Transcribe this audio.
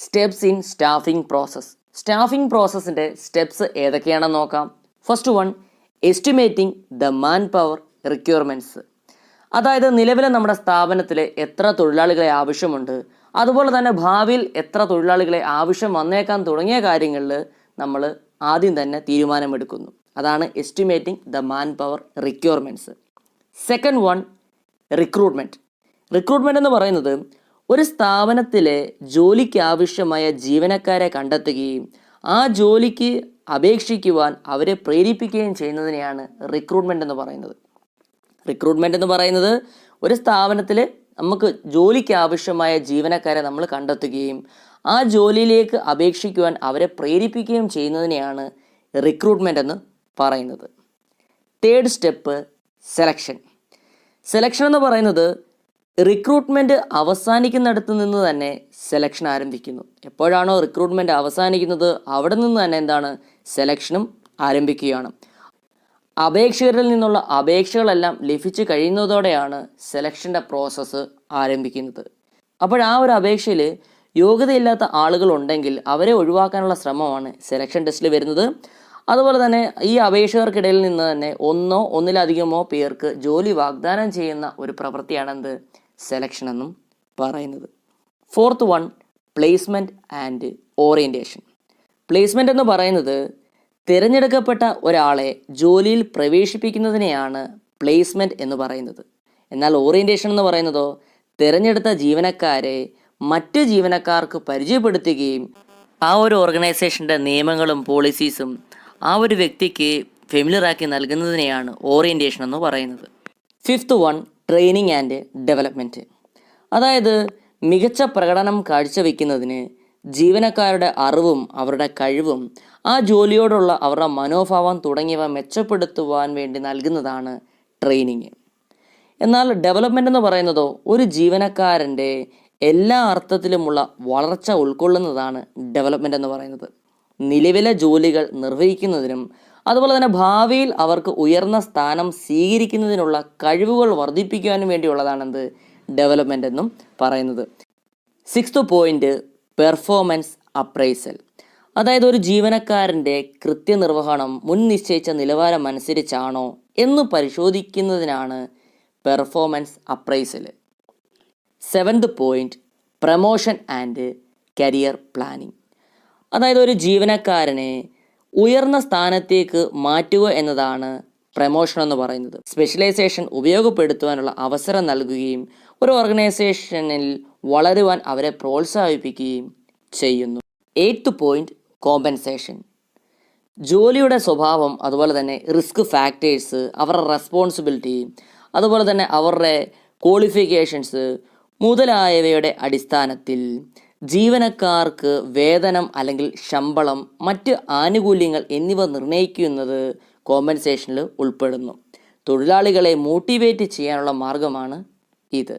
Steps in staffing process. Staffing പ്രോസസ്സിൻ്റെ steps ഏതൊക്കെയാണെന്ന് നോക്കാം. First one, estimating the manpower requirements. അതായത് നിലവിലെ നമ്മുടെ സ്ഥാപനത്തിൽ എത്ര തൊഴിലാളികളെ ആവശ്യമുണ്ട്, അതുപോലെ തന്നെ ഭാവിയിൽ എത്ര തൊഴിലാളികളെ ആവശ്യം വന്നേക്കാൻ തുടങ്ങിയ കാര്യങ്ങളിൽ നമ്മൾ ആദ്യം തന്നെ തീരുമാനമെടുക്കുന്നു. അതാണ് estimating the manpower requirements. Second one, recruitment. Recruitment എന്ന് പറയുന്നത് ഒരു സ്ഥാപനത്തിലെ ജോലിക്ക് ആവശ്യമായ ജീവനക്കാരെ കണ്ടെത്തുകയും ആ ജോലിക്ക് അപേക്ഷിക്കുവാൻ അവരെ പ്രേരിപ്പിക്കുകയും ചെയ്യുന്നതിനെയാണ് റിക്രൂട്ട്മെൻറ്റ് എന്ന് പറയുന്നത്. റിക്രൂട്ട്മെൻറ്റ് എന്ന് പറയുന്നത് ഒരു സ്ഥാപനത്തിൽ നമുക്ക് ജോലിക്ക് ആവശ്യമായ ജീവനക്കാരെ നമ്മൾ കണ്ടെത്തുകയും ആ ജോലിയിലേക്ക് അപേക്ഷിക്കുവാൻ അവരെ പ്രേരിപ്പിക്കുകയും ചെയ്യുന്നതിനെയാണ് റിക്രൂട്ട്മെൻറ്റ് എന്ന് പറയുന്നത്. Third step, selection. സെലക്ഷൻ എന്ന് പറയുന്നത് റിക്രൂട്ട്മെൻറ്റ് അവസാനിക്കുന്നിടത്ത് നിന്ന് തന്നെ സെലക്ഷൻ ആരംഭിക്കുന്നു. എപ്പോഴാണോ റിക്രൂട്ട്മെൻറ്റ് അവസാനിക്കുന്നത് അവിടെ നിന്ന് തന്നെ എന്താണ്, സെലക്ഷനും ആരംഭിക്കുകയാണ്. അപേക്ഷകരിൽ നിന്നുള്ള അപേക്ഷകളെല്ലാം ലഭിച്ചു കഴിയുന്നതോടെയാണ് സെലക്ഷൻ്റെ പ്രോസസ്സ് ആരംഭിക്കുന്നത്. അപ്പോൾ ആ ഒരു അപേക്ഷയിൽ യോഗ്യതയില്ലാത്ത ആളുകളുണ്ടെങ്കിൽ അവരെ ഒഴിവാക്കാനുള്ള ശ്രമമാണ് സെലക്ഷൻ ടെസ്റ്റിൽ വരുന്നത്. അതുപോലെ തന്നെ ഈ അപേക്ഷകർക്കിടയിൽ നിന്ന് തന്നെ ഒന്നോ ഒന്നിലധികമോ പേർക്ക് ജോലി വാഗ്ദാനം ചെയ്യുന്ന ഒരു പ്രവൃത്തിയാണ് എന്ത്, സെലക്ഷൻ എന്നും പറയുന്നത്. Fourth one, placement and orientation. Placement എന്ന് പറയുന്നത് തിരഞ്ഞെടുക്കപ്പെട്ട ഒരാളെ ജോലിയിൽ പ്രവേശിപ്പിക്കുന്നതിനെയാണ് പ്ലേസ്മെൻറ്റ് എന്ന് പറയുന്നത്. എന്നാൽ ഓറിയൻറ്റേഷൻ എന്ന് പറയുന്നതോ തിരഞ്ഞെടുത്ത ജീവനക്കാരെ മറ്റ് ജീവനക്കാർക്ക് പരിചയപ്പെടുത്തുകയും ആ ഒരു ഓർഗനൈസേഷൻ്റെ നിയമങ്ങളും പോളിസീസും ആ ഒരു വ്യക്തിക്ക് ഫെമിലിയറാക്കി നൽകുന്നതിനെയാണ് ഓറിയൻറ്റേഷൻ എന്ന് പറയുന്നത്. Fifth one, training and development. അതായത് മികച്ച പ്രകടനം കാഴ്ചവെക്കുന്നതിന് ജീവനക്കാരുടെ അറിവും അവരുടെ കഴിവും ആ ജോലിയോടുള്ള അവരുടെ മനോഭാവം തുടങ്ങിയവ മെച്ചപ്പെടുത്തുവാൻ വേണ്ടി നൽകുന്നതാണ് ട്രെയിനിങ്. എന്നാൽ ഡെവലപ്മെൻ്റ് എന്ന് പറയുന്നതോ ഒരു ജീവനക്കാരൻ്റെ എല്ലാ അർത്ഥത്തിലുമുള്ള വളർച്ച ഉൾക്കൊള്ളുന്നതാണ് ഡെവലപ്മെൻ്റ് എന്ന് പറയുന്നത്. നിലവിലെ ജോലികൾ നിർവഹിക്കുന്നതിനും അതുപോലെ തന്നെ ഭാവിയിൽ അവർക്ക് ഉയർന്ന സ്ഥാനം സ്വീകരിക്കുന്നതിനുള്ള കഴിവുകൾ വർദ്ധിപ്പിക്കുവാനും വേണ്ടിയുള്ളതാണ് എന്ത്, ഡെവലപ്മെൻ്റ് എന്നും പറയുന്നത്. Sixth point, performance appraisal. അതായത് ഒരു ജീവനക്കാരൻ്റെ കൃത്യനിർവഹണം മുൻ നിശ്ചയിച്ച നിലവാരം അനുസരിച്ചാണോ എന്ന് പരിശോധിക്കുന്നതിനാണ് performance appraisal. Seventh point, promotion and career planning. അതായത് ഒരു ജീവനക്കാരനെ ഉയർന്ന സ്ഥാനത്തേക്ക് മാറ്റുക എന്നതാണ് പ്രമോഷൻ എന്ന് പറയുന്നത്. സ്പെഷ്യലൈസേഷൻ ഉപയോഗപ്പെടുത്തുവാനുള്ള അവസരം നൽകുകയും ഒരു ഓർഗനൈസേഷനിൽ വളരുവാൻ അവരെ പ്രോത്സാഹിപ്പിക്കുകയും ചെയ്യുന്നു. Eighth point, compensation. ജോലിയുടെ സ്വഭാവം അതുപോലെ തന്നെ റിസ്ക് ഫാക്ടേഴ്സ്, അവരുടെ റെസ്പോൺസിബിലിറ്റി, അതുപോലെ തന്നെ അവരുടെ ക്വാളിഫിക്കേഷൻസ് മുതലായവയുടെ അടിസ്ഥാനത്തിൽ ജീവനക്കാർക്ക് വേതനം അല്ലെങ്കിൽ ശമ്പളം, മറ്റ് ആനുകൂല്യങ്ങൾ എന്നിവ നിർണ്ണയിക്കുന്നത് കോമ്പൻസേഷനിൽ ഉൾപ്പെടുന്നു. തൊഴിലാളികളെ മോട്ടിവേറ്റ് ചെയ്യാനുള്ള മാർഗമാണ് ഇത്.